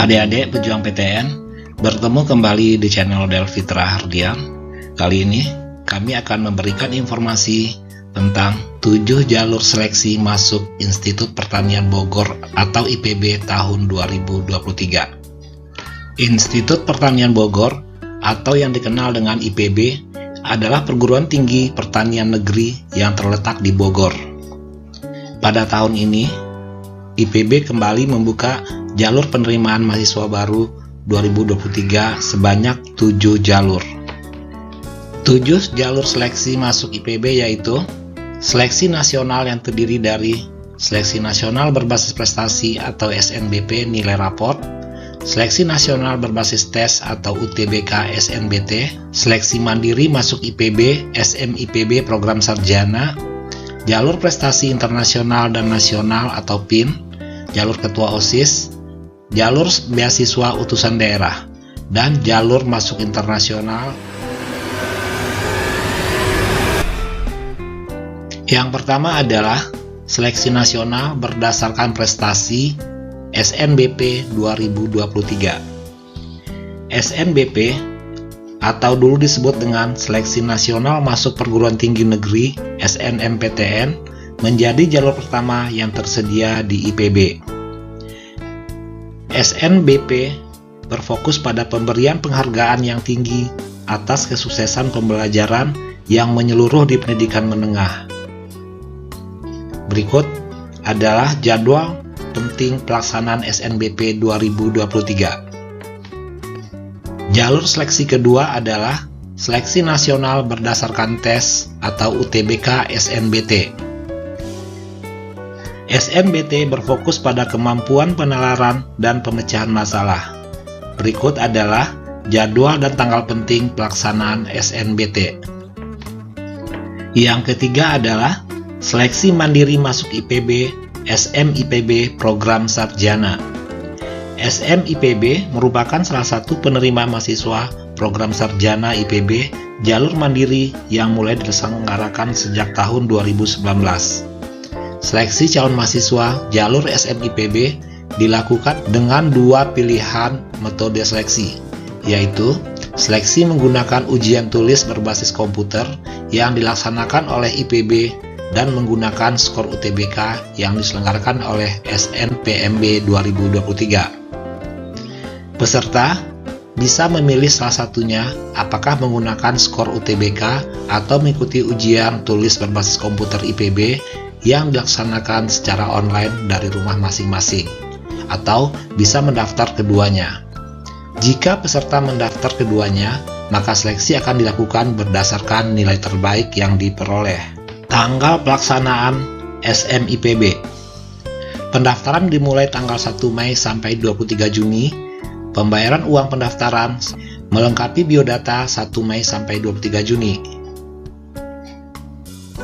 Adik-adik pejuang PTN, bertemu kembali di channel Delfitra Hardian. Kali ini kami akan memberikan informasi tentang 7 jalur seleksi masuk Institut Pertanian Bogor atau IPB tahun 2023. Institut Pertanian Bogor atau yang dikenal dengan IPB adalah perguruan tinggi pertanian negeri yang terletak di Bogor. Pada tahun ini, IPB kembali membuka jalur penerimaan mahasiswa baru 2023 sebanyak 7 jalur. 7 jalur seleksi masuk IPB yaitu seleksi nasional yang terdiri dari seleksi nasional berbasis prestasi atau SNBP nilai raport, seleksi nasional berbasis tes atau UTBK SNBT, seleksi mandiri masuk IPB SMIPB program sarjana, jalur prestasi internasional dan nasional atau PIN, jalur ketua OSIS, jalur beasiswa utusan daerah, dan jalur masuk internasional. Yang pertama adalah seleksi nasional berdasarkan prestasi SNBP 2023. SNBP atau dulu disebut dengan Seleksi Nasional Masuk Perguruan Tinggi Negeri SNMPTN menjadi jalur pertama yang tersedia di IPB. SNBP berfokus pada pemberian penghargaan yang tinggi atas kesuksesan pembelajaran yang menyeluruh di pendidikan menengah. Berikut adalah jadwal penting pelaksanaan SNBP 2023. Jalur seleksi kedua adalah Seleksi Nasional Berdasarkan Tes atau UTBK SNBT. SNBT berfokus pada kemampuan penalaran dan pemecahan masalah. Berikut adalah jadwal dan tanggal penting pelaksanaan SNBT. Yang ketiga adalah Seleksi Mandiri Masuk IPB SMIPB Program Sarjana. SMIPB merupakan salah satu penerima mahasiswa program sarjana IPB jalur mandiri yang mulai diselenggarakan sejak tahun 2019. Seleksi calon mahasiswa jalur SMIPB dilakukan dengan 2 pilihan metode seleksi, yaitu seleksi menggunakan ujian tulis berbasis komputer yang dilaksanakan oleh IPB dan menggunakan skor UTBK yang diselenggarakan oleh SNPMB 2023. Peserta bisa memilih salah satunya apakah menggunakan skor UTBK atau mengikuti ujian tulis berbasis komputer IPB yang dilaksanakan secara online dari rumah masing-masing, atau bisa mendaftar keduanya. Jika peserta mendaftar keduanya, maka seleksi akan dilakukan berdasarkan nilai terbaik yang diperoleh. Tanggal pelaksanaan SMIPB. Pendaftaran dimulai tanggal 1 Mei sampai 23 Juni. Pembayaran uang pendaftaran melengkapi biodata 1 Mei sampai 23 Juni.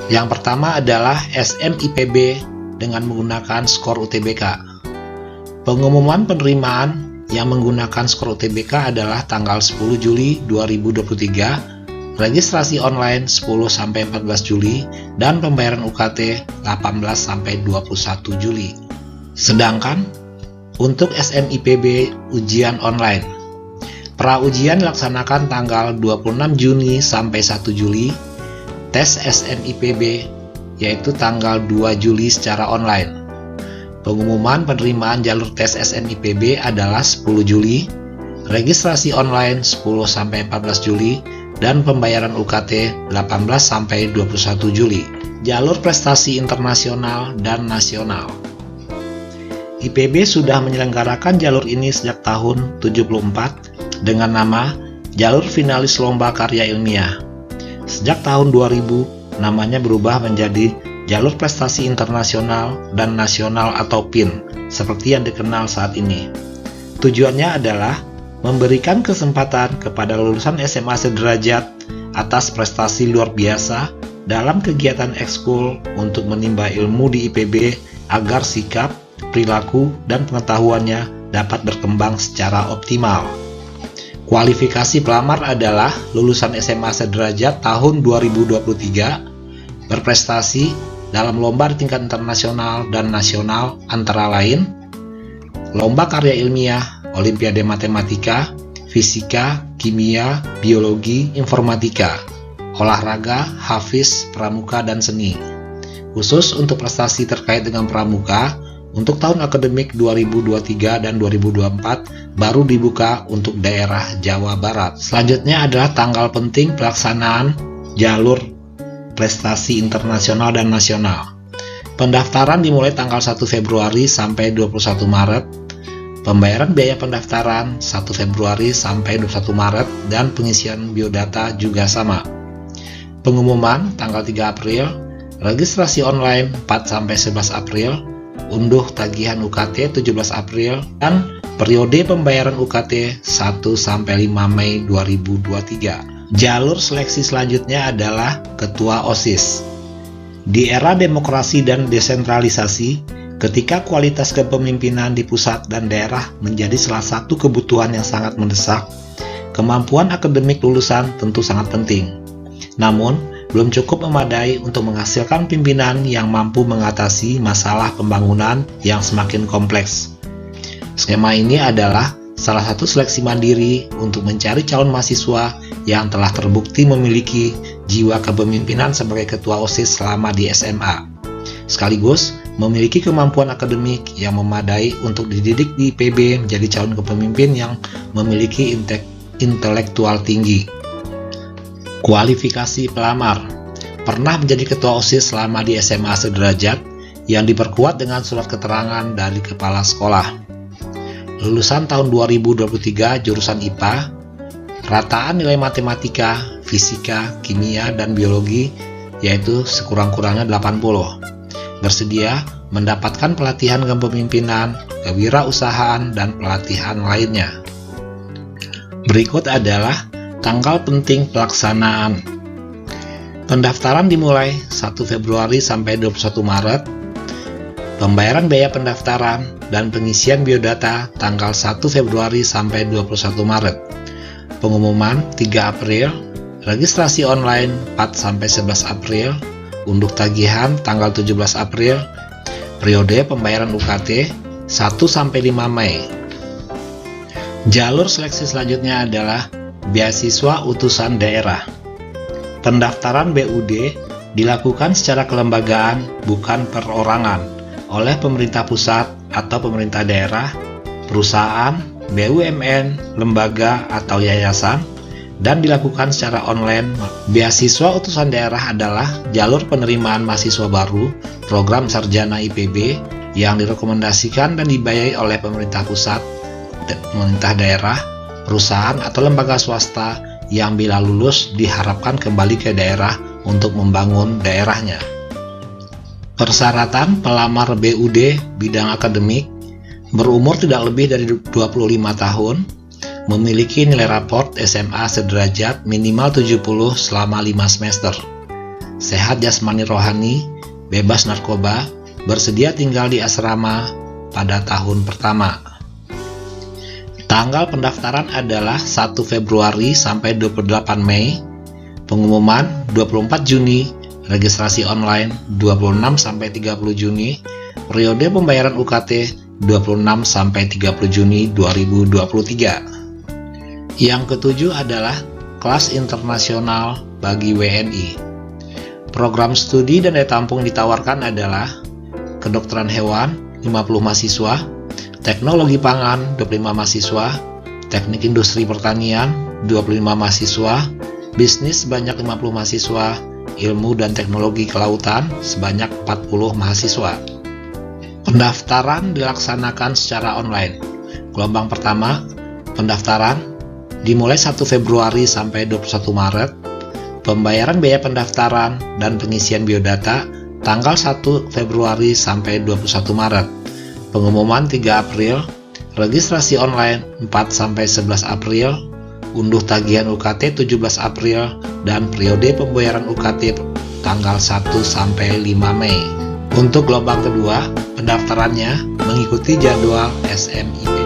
Yang pertama adalah SMIPB dengan menggunakan skor UTBK. Pengumuman penerimaan yang menggunakan skor UTBK adalah tanggal 10 Juli 2023, registrasi online 10 sampai 14 Juli, dan pembayaran UKT 18 sampai 21 Juli. Sedangkan untuk SMIPB ujian online, pra ujian dilaksanakan tanggal 26 Juni sampai 1 Juli, tes SMIPB yaitu tanggal 2 Juli secara online. Pengumuman penerimaan jalur tes SMIPB adalah 10 Juli, registrasi online 10 sampai 14 Juli, dan pembayaran UKT 18 sampai 21 Juli. Jalur prestasi internasional dan nasional. IPB sudah menyelenggarakan jalur ini sejak tahun 74 dengan nama Jalur Finalis Lomba Karya Ilmiah. Sejak tahun 2000, namanya berubah menjadi Jalur Prestasi Internasional dan Nasional atau PIN, seperti yang dikenal saat ini. Tujuannya adalah memberikan kesempatan kepada lulusan SMA sederajat atas prestasi luar biasa dalam kegiatan ekskul untuk menimba ilmu di IPB agar sikap, perilaku, dan pengetahuannya dapat berkembang secara optimal. Kualifikasi pelamar adalah lulusan SMA sederajat tahun 2023, berprestasi dalam lomba di tingkat internasional dan nasional antara lain Lomba Karya Ilmiah Olimpiade Matematika, Fisika, Kimia, Biologi, Informatika, Olahraga, Hafiz, Pramuka, dan Seni. Khusus untuk prestasi terkait dengan Pramuka, untuk tahun akademik 2023 dan 2024 baru dibuka untuk daerah Jawa Barat. Selanjutnya adalah tanggal penting pelaksanaan jalur prestasi internasional dan nasional. Pendaftaran dimulai tanggal 1 Februari sampai 21 Maret. Pembayaran biaya pendaftaran 1 Februari sampai 21 Maret dan pengisian biodata juga sama. Pengumuman tanggal 3 April, registrasi online 4 sampai 11 April, unduh tagihan UKT 17 April, dan periode pembayaran UKT 1 sampai 5 Mei 2023. Jalur seleksi selanjutnya adalah Ketua OSIS. Di era demokrasi dan desentralisasi, ketika kualitas kepemimpinan di pusat dan daerah menjadi salah satu kebutuhan yang sangat mendesak, kemampuan akademik lulusan tentu sangat penting. Namun, belum cukup memadai untuk menghasilkan pimpinan yang mampu mengatasi masalah pembangunan yang semakin kompleks. Skema ini adalah salah satu seleksi mandiri untuk mencari calon mahasiswa yang telah terbukti memiliki jiwa kepemimpinan sebagai ketua OSIS selama di SMA, sekaligus memiliki kemampuan akademik yang memadai untuk dididik di IPB menjadi calon kepemimpin yang memiliki intelektual tinggi. Kualifikasi pelamar: pernah menjadi ketua OSIS selama di SMA sederajat yang diperkuat dengan surat keterangan dari kepala sekolah. Lulusan tahun 2023 jurusan IPA, rataan nilai matematika, fisika, kimia, dan biologi yaitu sekurang-kurangnya 80. Bersedia mendapatkan pelatihan kepemimpinan, kewirausahaan, dan pelatihan lainnya. Berikut adalah tanggal penting pelaksanaan. Pendaftaran dimulai 1 Februari sampai 21 Maret. Pembayaran biaya pendaftaran dan pengisian biodata tanggal 1 Februari sampai 21 Maret. Pengumuman 3 April, registrasi online 4 sampai 11 April, unduh tagihan tanggal 17 April, periode pembayaran UKT 1 sampai 5 Mei. Jalur seleksi selanjutnya adalah beasiswa utusan daerah. Pendaftaran BUD dilakukan secara kelembagaan, bukan perorangan, oleh pemerintah pusat atau pemerintah daerah, perusahaan, BUMN, lembaga, atau yayasan, dan dilakukan secara online. Beasiswa utusan daerah adalah jalur penerimaan mahasiswa baru program sarjana IPB yang direkomendasikan dan dibiayai oleh pemerintah pusat, pemerintah daerah, perusahaan, atau lembaga swasta yang bila lulus diharapkan kembali ke daerah untuk membangun daerahnya. Persyaratan pelamar BUD bidang akademik: berumur tidak lebih dari 25 tahun, memiliki nilai raport SMA sederajat minimal 70 selama 5 semester, sehat jasmani rohani, bebas narkoba, bersedia tinggal di asrama pada tahun pertama. Tanggal pendaftaran adalah 1 Februari sampai 28 Mei, pengumuman 24 Juni, registrasi online 26 sampai 30 Juni, periode pembayaran UKT 26 sampai 30 Juni 2023. Yang ketujuh adalah kelas internasional bagi WNI. Program studi dan daya tampung ditawarkan adalah kedokteran hewan 50 mahasiswa, teknologi pangan 25 mahasiswa, teknik industri pertanian 25 mahasiswa, bisnis sebanyak 50 mahasiswa, ilmu dan teknologi kelautan sebanyak 40 mahasiswa. Pendaftaran dilaksanakan secara online. Gelombang pertama, pendaftaran dimulai 1 Februari sampai 21 Maret. Pembayaran biaya pendaftaran dan pengisian biodata tanggal 1 Februari sampai 21 Maret. Pengumuman 3 April, registrasi online 4 sampai 11 April, unduh tagihan UKT 17 April, dan periode pembayaran UKT tanggal 1 sampai 5 Mei. Untuk gelombang kedua, pendaftarannya mengikuti jadwal SMIP